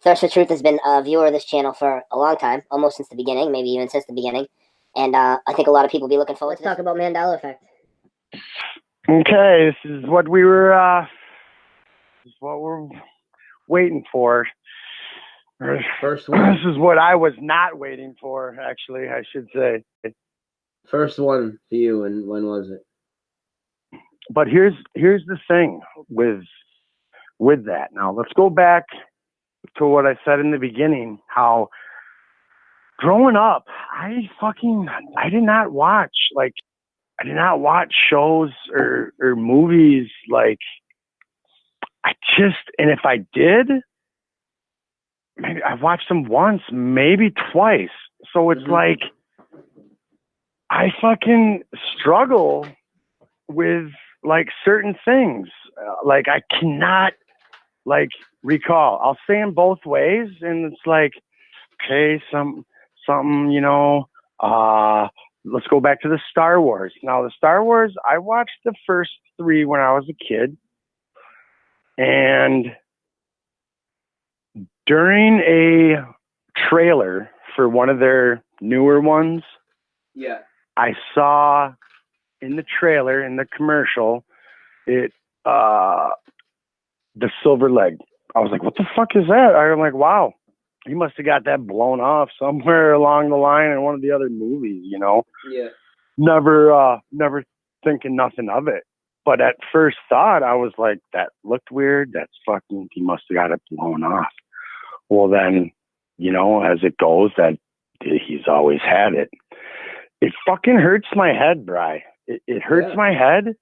Thirst for Truth has been a viewer of this channel for a long time, almost since the beginning, maybe even since the beginning. And I think a lot of people will be looking forward to this. Let's talk about Mandela effect. Okay, this is what we're waiting for. First one. This is what I was not waiting for, actually, I should say. First one for you, and when was it? But here's the thing with that. Now, let's go back to what I said in the beginning, how growing up, I did not watch shows or movies. Like, and if I did, maybe I watched them once, maybe twice. So it's like, I fucking struggle with like certain things. Like, I cannot like recall. I'll say them both ways, and it's like, okay, something, you know, let's go back to the Star Wars. Now, the Star Wars, I watched the first 3 when I was a kid, and during a trailer for one of their newer ones, yeah, I saw in the trailer, in the commercial, the silver leg. I was like, what the fuck is that? I'm like, wow, he must have got that blown off somewhere along the line in one of the other movies, you know? Yeah. Never thinking nothing of it. But at first thought, I was like, that looked weird. That's fucking, he must have got it blown off. Well, then, you know, as it goes, that he's always had it. It fucking hurts my head, Bri. It hurts my head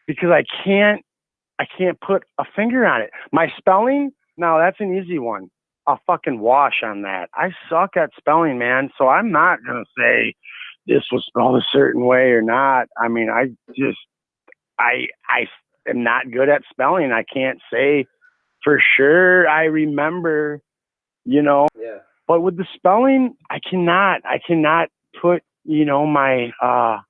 because I can't put a finger on it. My spelling, now that's an easy one. I'll fucking wash on that. I suck at spelling, man. So I'm not going to say this was spelled a certain way or not. I mean, I am not good at spelling. I can't say for sure I remember, you know. Yeah. But with the spelling, I cannot put, you know, my, I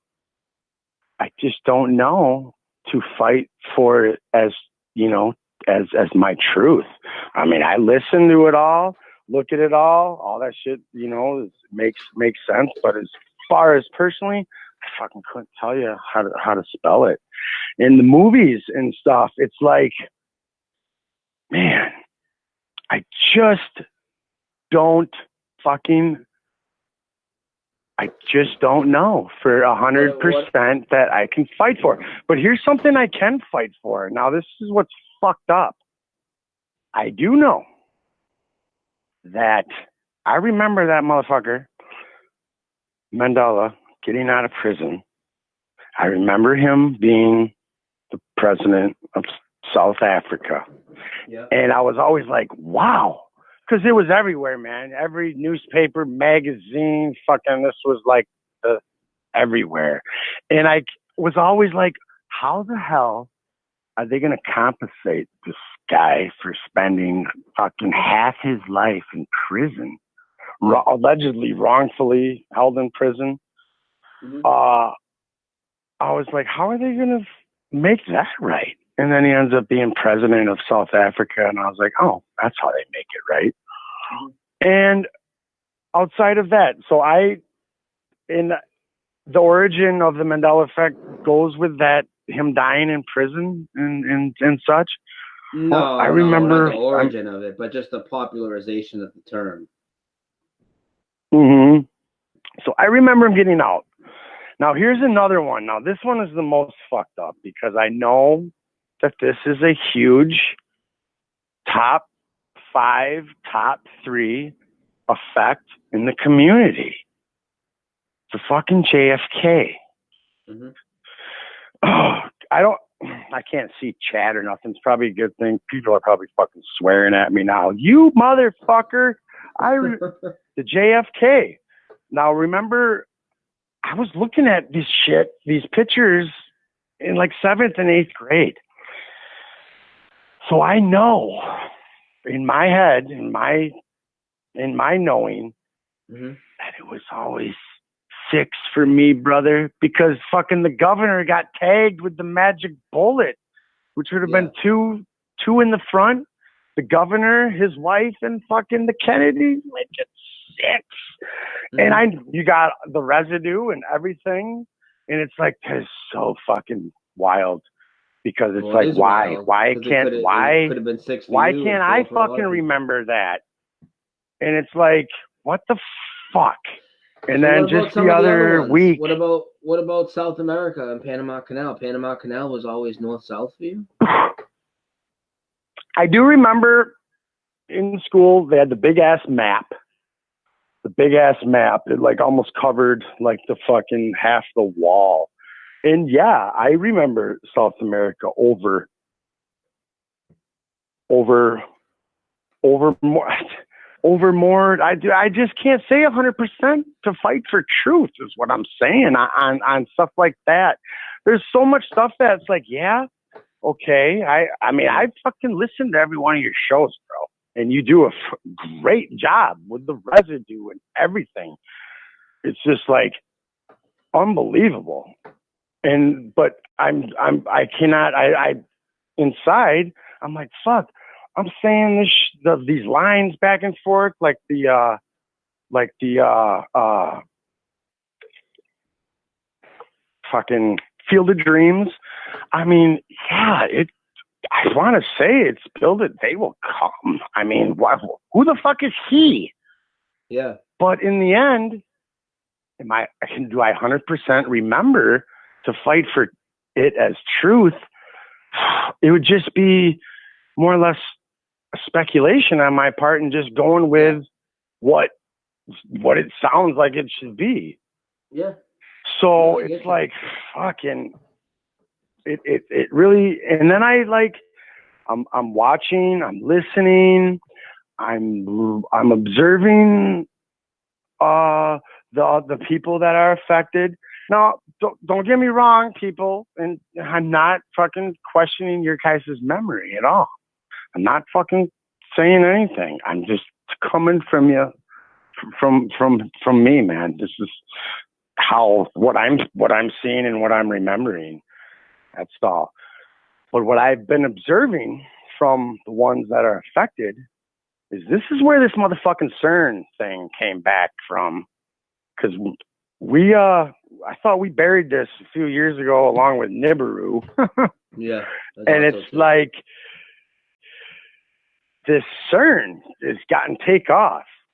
just don't know to fight for it as, you know, as my truth. I mean, I listen to it all, look at it all that shit, you know, makes sense. But as far as personally, I fucking couldn't tell you how to spell it. In the movies and stuff, it's like, man, I just don't know for 100% that I can fight for. But here's something I can fight for. Now, this is what's fucked up. I do know that I remember that motherfucker, Mandela, getting out of prison. I remember him being the president of South Africa. Yeah. And I was always like, wow. Because it was everywhere, man. Every newspaper, magazine, fucking, this was like everywhere. And I was always like, how the hell are they going to compensate this guy for spending fucking half his life in prison, allegedly wrongfully held in prison? Mm-hmm. I was like, how are they going to make that right? And then he ends up being president of South Africa. And I was like, oh, that's how they make it right. Mm-hmm. And outside of that, so in the origin of the Mandela effect goes with that, him dying in prison and such. No, I remember not the origin of it, but just the popularization of the term. Mm-hmm. So I remember him getting out. Now here's another one. Now this one is the most fucked up because I know that this is a huge top 5, top 3 effect in the community. The fucking JFK. Mm-hmm. Oh, I can't see chat or nothing. It's probably a good thing. People are probably fucking swearing at me now. You motherfucker. The JFK. Now remember, I was looking at these pictures in like 7th and 8th grade. So I know in my head, in my knowing, mm-hmm. that it was always 6 for me, brother, because fucking the governor got tagged with the magic bullet, which would have been two in the front. The governor, his wife, and fucking the Kennedys make it 6. And you got the residue and everything. And it's like, it's so fucking wild. Because it's like, why? Wild. Why can't I fucking people. remember that? And it's like, what the fuck? And so then just the other week. What about South America and Panama Canal? Panama Canal was always north-south for you? I do remember in school they had the big ass map. It like almost covered like the fucking half the wall. And yeah, I remember South America over more. I just can't say 100% to fight for truth is what I'm saying on stuff like that. There's so much stuff that's like, yeah, okay. I mean, I fucking listen to every one of your shows, bro. And you do a great job with the residue and everything. It's just like unbelievable. But I cannot, inside, I'm like, fuck, I'm saying these lines back and forth, like the fucking Field of Dreams. I mean, yeah, I want to say it's build it, they will come. I mean, who the fuck is he? Yeah. But in the end, do I 100% remember to fight for it as truth? It would just be more or less a speculation on my part and just going with what it sounds like it should be. Yeah. So it's like fucking it really, and then I'm watching, I'm listening, I'm observing the people that are affected. Now, don't get me wrong, people, and I'm not fucking questioning your guys' memory at all. I'm not fucking saying anything. I'm just coming from you, from me, man. This is what I'm seeing and what I'm remembering. That's all. But what I've been observing from the ones that are affected is this is where this motherfucking CERN thing came back from. Because I thought we buried this a few years ago along with Nibiru. Yeah. And it's like this CERN has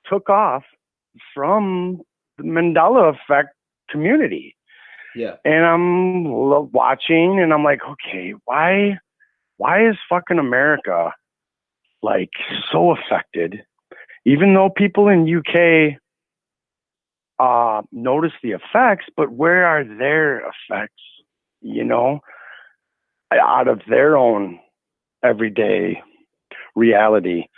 took off from the Mandela effect community. Yeah. And I'm watching and I'm like, okay, why is fucking America like so affected? Even though people in UK notice the effects, but where are their effects, out of their own everyday reality?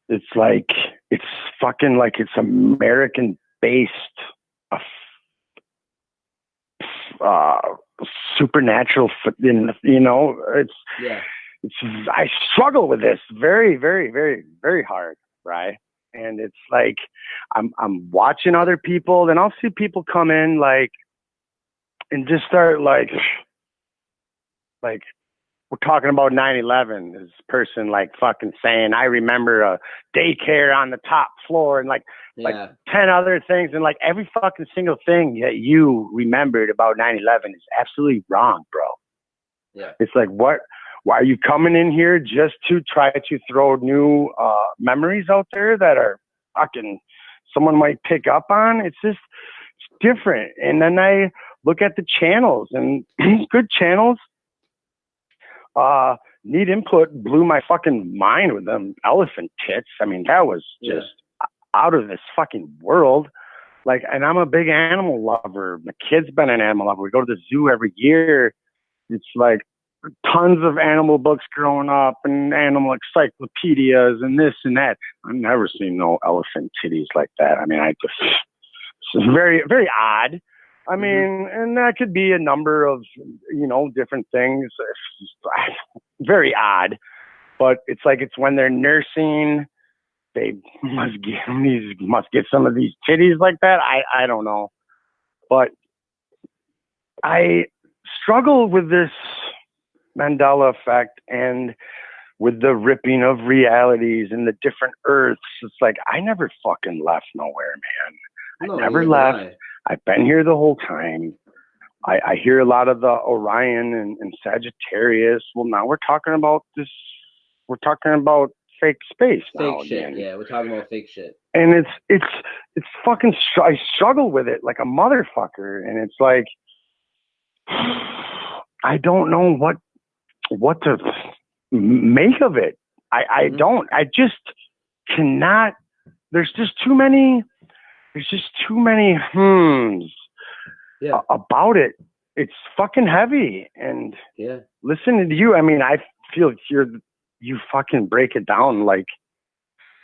It's like, it's fucking like it's American based supernatural, I struggle with this very, very, very, very hard, right? And it's like I'm watching other people, then I'll see people come in like and just start like we're talking about 9/11. This person like fucking saying, I remember a daycare on the top floor and like 10 other things, and like every fucking single thing that you remembered about 9/11 is absolutely wrong, bro. Yeah. It's like, why are you coming in here just to try to throw new memories out there that are fucking someone might pick up on? It's different. And then I look at the channels and good channels. Need Input blew my fucking mind with them elephant tits. I mean, that was just out of this fucking world. Like, and I'm a big animal lover. My kid's been an animal lover. We go to the zoo every year. It's like tons of animal books growing up and animal encyclopedias and this and that. I've never seen no elephant titties like that. I mean, it's very, very odd. I mean, and that could be a number of, different things. Very odd. But it's like, it's when they're nursing, they must get some of these titties like that. I don't know. But I struggle with this Mandela effect and with the ripping of realities and the different Earths. It's like, I never fucking left nowhere, man. I never left. I've been here the whole time. I hear a lot of the Orion and Sagittarius. Well, now we're talking about this. We're talking about fake space now. Fake shit. Again. Yeah, we're talking about fake shit. And it's fucking. I struggle with it like a motherfucker. And it's like, I don't know what to make of it. I don't. I just cannot. There's just too many about it. It's fucking heavy. And listening to you, I mean, I feel you fucking break it down like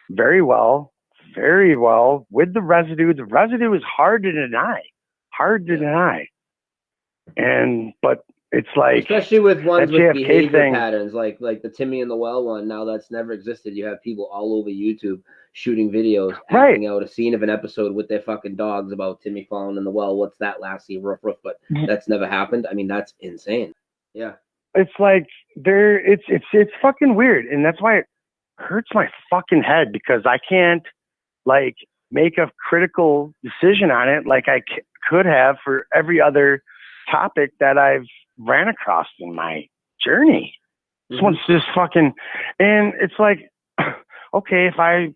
very well with the residue. The residue is hard to deny. But it's like, especially with ones with JFK behavior patterns, like the Timmy in the well one. Now that's never existed. You have people all over YouTube shooting videos, acting out a scene of an episode with their fucking dogs about Timmy falling in the well. What's that, Lassie? Roof. But that's never happened. I mean, that's insane. Yeah. It's like it's fucking weird, and that's why it hurts my fucking head, because I can't like make a critical decision on it like I could have for every other topic that I've ran across in my journey. This one's just fucking, and it's like, okay, if I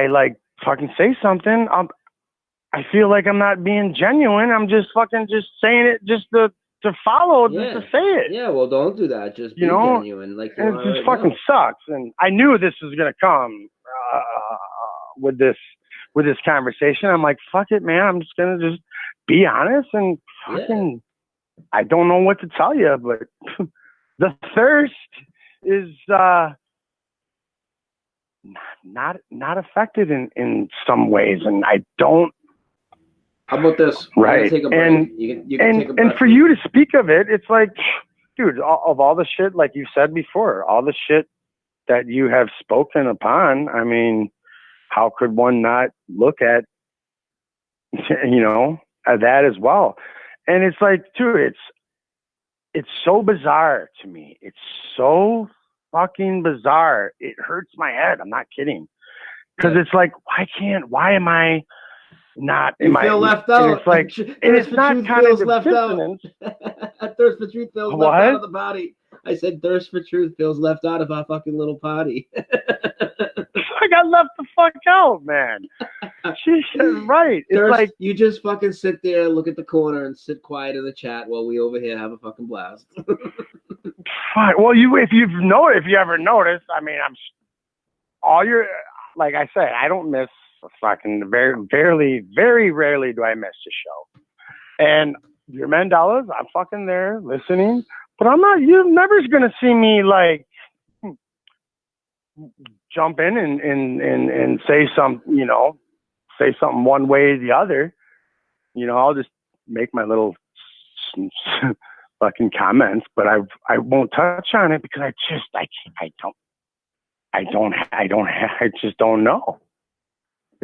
like fucking say something, I feel like I'm not being genuine. I'm just fucking just saying it just to follow, just to say it. Yeah, well, don't do that. Just be genuine. Like, and it just fucking sucks. And I knew this was gonna come with this conversation. I'm like, fuck it, man. I'm just gonna just be honest and fucking. I don't know what to tell you, but the thirst is not affected in some ways, and I don't. How about this? Right. Take a break. And you can take a break. And for you to speak of it, it's like, dude, of all the shit, like you said before, all the shit that you have spoken upon, I mean, how could one not look at, at that as well? And it's like, dude, it's so bizarre to me. It's so fucking bizarre. It hurts my head. I'm not kidding. Because it's like, why am I not? You feel left out. And it's like, and it's not kind of left out. Thirst for truth feels left out of the body. I said thirst for truth feels left out of our fucking little potty. I got left the fuck out, man. She's right. It's like you just fucking sit there, look at the corner, and sit quiet in the chat while we over here have a fucking blast. Fine. Well, if you ever noticed, I mean, like I said, I don't miss a fucking very rarely do I miss a show. And your Mandelas, I'm fucking there listening, but I'm not. You're never gonna see me like jump in and say say something one way or the other. I'll just make my little fucking comments, but I won't touch on it because I just don't know.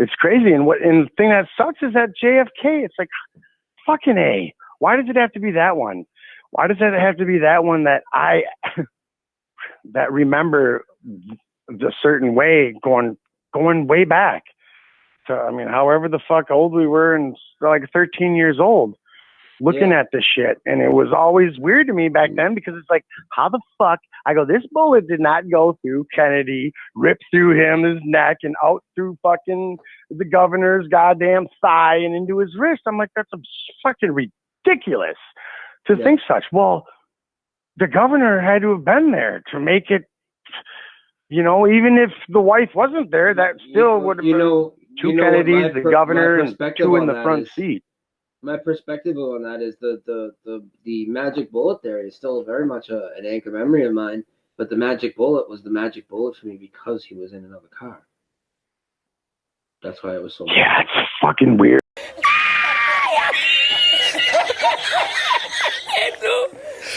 It's crazy. And the thing that sucks is that JFK, it's like, fucking A. Why does it have to be that one? Why does it have to be that one that that remember the certain way going way back to, I mean, however the fuck old we were, and like 13 years old looking at this shit. And it was always weird to me back then, because it's like, how the fuck, I go, this bullet did not go through Kennedy, rip through his neck and out through fucking the governor's goddamn thigh and into his wrist. I'm like, that's fucking ridiculous to think such. Well, the governor had to have been there to make it, even if the wife wasn't there, that still would have been two Kennedys, the governor, and two in the front seat. My perspective on that is the magic bullet there is still very much an anchor memory of mine, but the magic bullet was the magic bullet for me because he was in another car. That's why it was so. Yeah, it's fucking weird.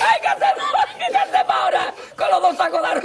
¡Hay que hacer ahora! ¡Con los dos sacos de